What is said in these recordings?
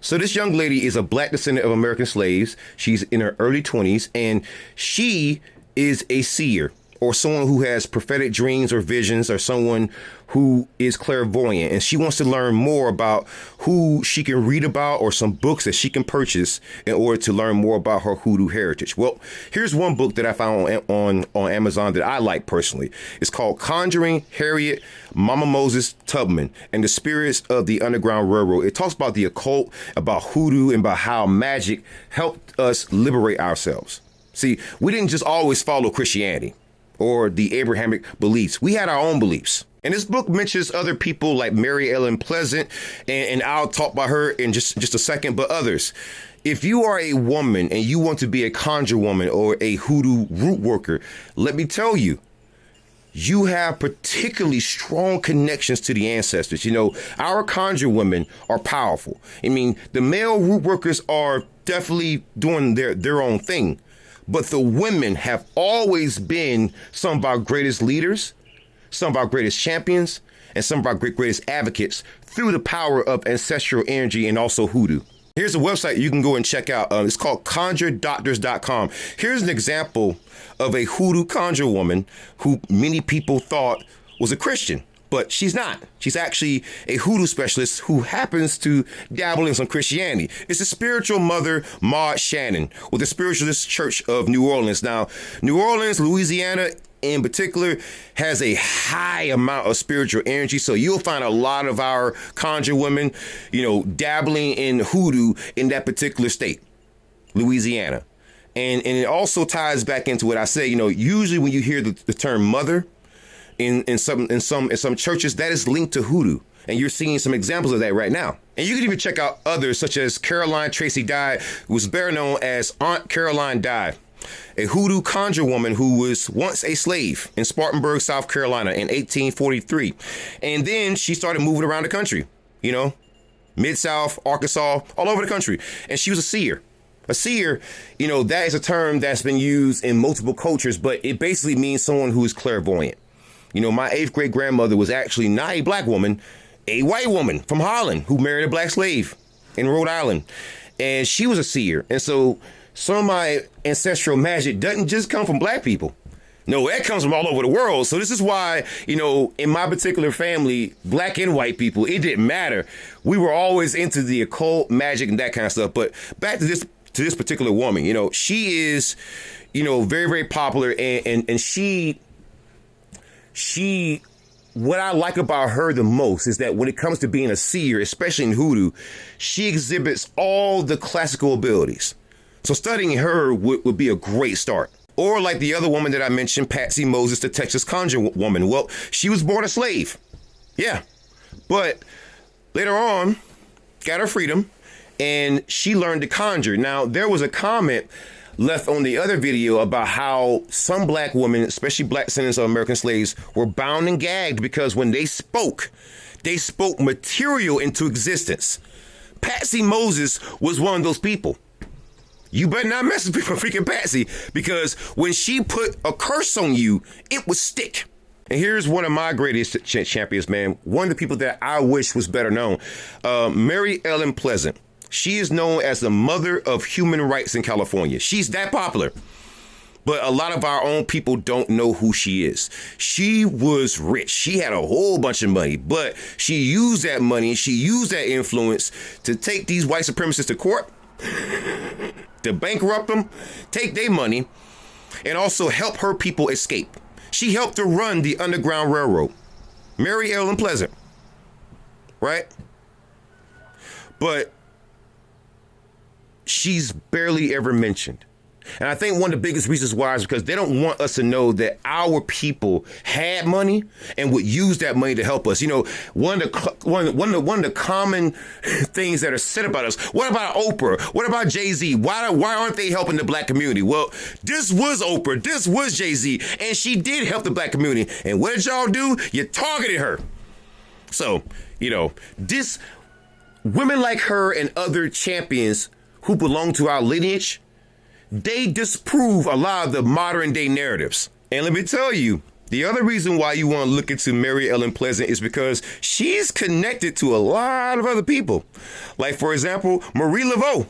So this young lady is a black descendant of American slaves. She's in her early 20s, and she is a seer, or someone who has prophetic dreams or visions, or someone who is clairvoyant. And she wants to learn more about who she can read about, or some books that she can purchase in order to learn more about her hoodoo heritage. Well, here's one book that I found on Amazon that I like personally. It's called Conjuring Harriet Mama Moses Tubman and the Spirits of the Underground Railroad. It talks about the occult, about hoodoo, and about how magic helped us liberate ourselves. See, we didn't just always follow Christianity or the Abrahamic beliefs. We had our own beliefs. And this book mentions other people like Mary Ellen Pleasant, and I'll talk about her in just a second, but others. If you are a woman and you want to be a conjure woman or a hoodoo root worker, let me tell you, you have particularly strong connections to the ancestors. You know, our conjure women are powerful. I mean, the male root workers are definitely doing their own thing. But the women have always been some of our greatest leaders, some of our greatest champions, and some of our greatest advocates through the power of ancestral energy and also hoodoo. Here's a website you can go and check out. It's called conjuredoctors.com. Here's an example of a hoodoo conjure woman who many people thought was a Christian. But she's not. She's actually a hoodoo specialist who happens to dabble in some Christianity. It's the spiritual mother, Maud Shannon, with the Spiritualist Church of New Orleans. Now, New Orleans, Louisiana in particular, has a high amount of spiritual energy. So you'll find a lot of our conjure women, you know, dabbling in hoodoo in that particular state, Louisiana. And it also ties back into what I say, you know, usually when you hear the term mother, in some churches, that is linked to hoodoo. And you're seeing some examples of that right now. And you can even check out others, such as Caroline Tracy Dye, who was better known as Aunt Caroline Dye, a hoodoo conjure woman who was once a slave in Spartanburg, South Carolina in 1843. And then she started moving around the country, you know, Mid-South, Arkansas, all over the country. And she was a seer. A seer, you know, that is a term that's been used in multiple cultures, but it basically means someone who is clairvoyant. You know, my 8th grade grandmother was actually not a black woman, a white woman from Holland who married a black slave in Rhode Island. And she was a seer. And so some of my ancestral magic doesn't just come from black people. No, that comes from all over the world. So this is why, you know, in my particular family, black and white people, it didn't matter. We were always into the occult, magic, and that kind of stuff. But back to this particular woman, you know, she is, you know, very, very popular. And she, what I like about her the most is that when it comes to being a seer, especially in hoodoo, she exhibits all the classical abilities. So studying her would be a great start. Or like the other woman that I mentioned, Patsy Moses, the Texas conjure woman. Well, she was born a slave. Yeah. But later on, got her freedom, and she learned to conjure. Now, there was a comment left on the other video about how some black women, especially black descendants of American slaves, were bound and gagged because when they spoke material into existence. Patsy Moses was one of those people. You better not mess with freaking Patsy, because when she put a curse on you, it would stick. And here's one of my greatest champions, man. One of the people that I wish was better known. Mary Ellen Pleasant. She is known as the mother of human rights in California. She's that popular. But a lot of our own people don't know who she is. She was rich. She had a whole bunch of money, but she used that money, she used that influence to take these white supremacists to court, to bankrupt them, take their money, and also help her people escape. She helped to run the Underground Railroad. Mary Ellen Pleasant. Right? But she's barely ever mentioned. And I think one of the biggest reasons why is because they don't want us to know that our people had money and would use that money to help us. You know, one of the common things that are said about us. What about Oprah? What about Jay-Z? Why aren't they helping the black community? Well, this was Oprah. This was Jay-Z. And she did help the black community. And what did y'all do? You targeted her. So, you know, this women like her and other champions who belong to our lineage, they disprove a lot of the modern day narratives. And let me tell you, The other reason why you want to look into Mary Ellen Pleasant is because she's connected to a lot of other people. Like, for example, Marie Laveau.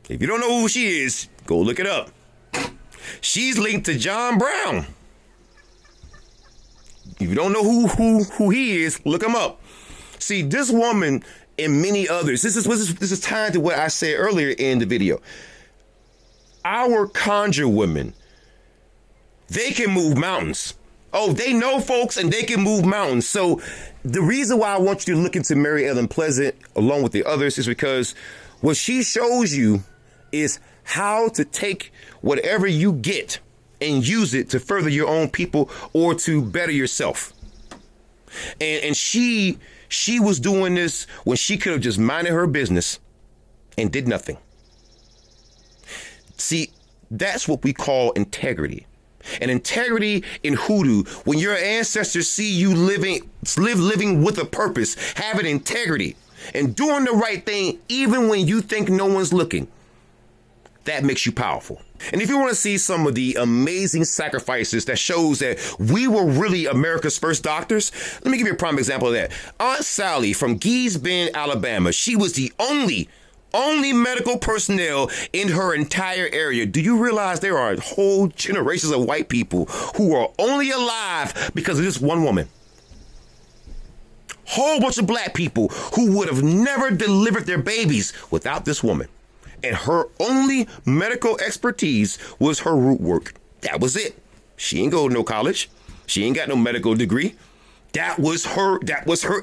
If you don't know who she is, go look it up. She's linked to John Brown. If you don't know who he is, look him up. See, this woman and many others, this is tied to what I said earlier in the video. Our conjure women, they can move mountains. Oh, they know folks and they can move mountains. So the reason why I want you to look into Mary Ellen Pleasant along with the others is because what she shows you is how to take whatever you get and use it to further your own people or to better yourself. And she was doing this when she could have just minded her business and did nothing. See, that's what we call integrity. And integrity in hoodoo, when your ancestors see you living with a purpose, having integrity and doing the right thing, even when you think no one's looking, that makes you powerful. And if you want to see some of the amazing sacrifices that shows that we were really America's first doctors, let me give you a prime example of that. Aunt Sally from Gee's Bend, Alabama, she was the only medical personnel in her entire area. Do you realize there are whole generations of white people who are only alive because of this one woman? Whole bunch of black people who would have never delivered their babies without this woman. And her only medical expertise was her root work. That was it. She ain't go to no college. She ain't got no medical degree. That was her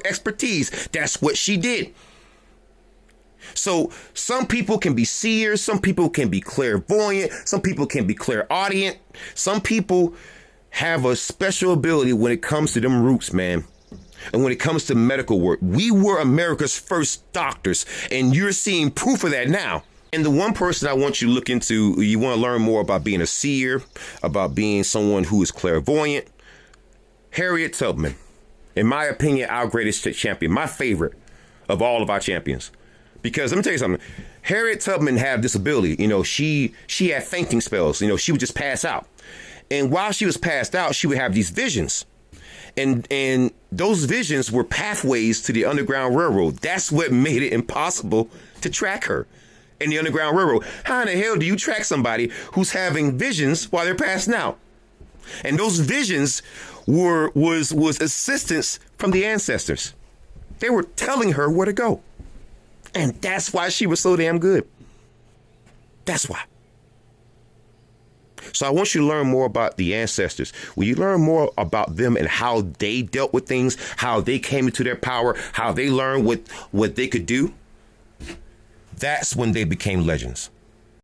expertise. That's what she did. So some people can be seers, some people can be clairvoyant, some people can be clairaudient. Some people have a special ability when it comes to them roots, man. And when it comes to medical work, we were America's first doctors, and you're seeing proof of that now. And the one person I want you to look into, you want to learn more about being a seer, about being someone who is clairvoyant, Harriet Tubman. In my opinion, our greatest champion, my favorite of all of our champions. Because let me tell you something, Harriet Tubman had this ability. You know, she had fainting spells. You know, she would just pass out. And while she was passed out, she would have these visions. And those visions were pathways to the Underground Railroad. That's what made it impossible to track her in the Underground Railroad. How in the hell do you track somebody who's having visions while they're passing out? And those visions was assistance from the ancestors. They were telling her where to go. And that's why she was so damn good. That's why. So I want you to learn more about the ancestors. When you learn more about them and how they dealt with things, how they came into their power, how they learned what they could do, that's when they became legends.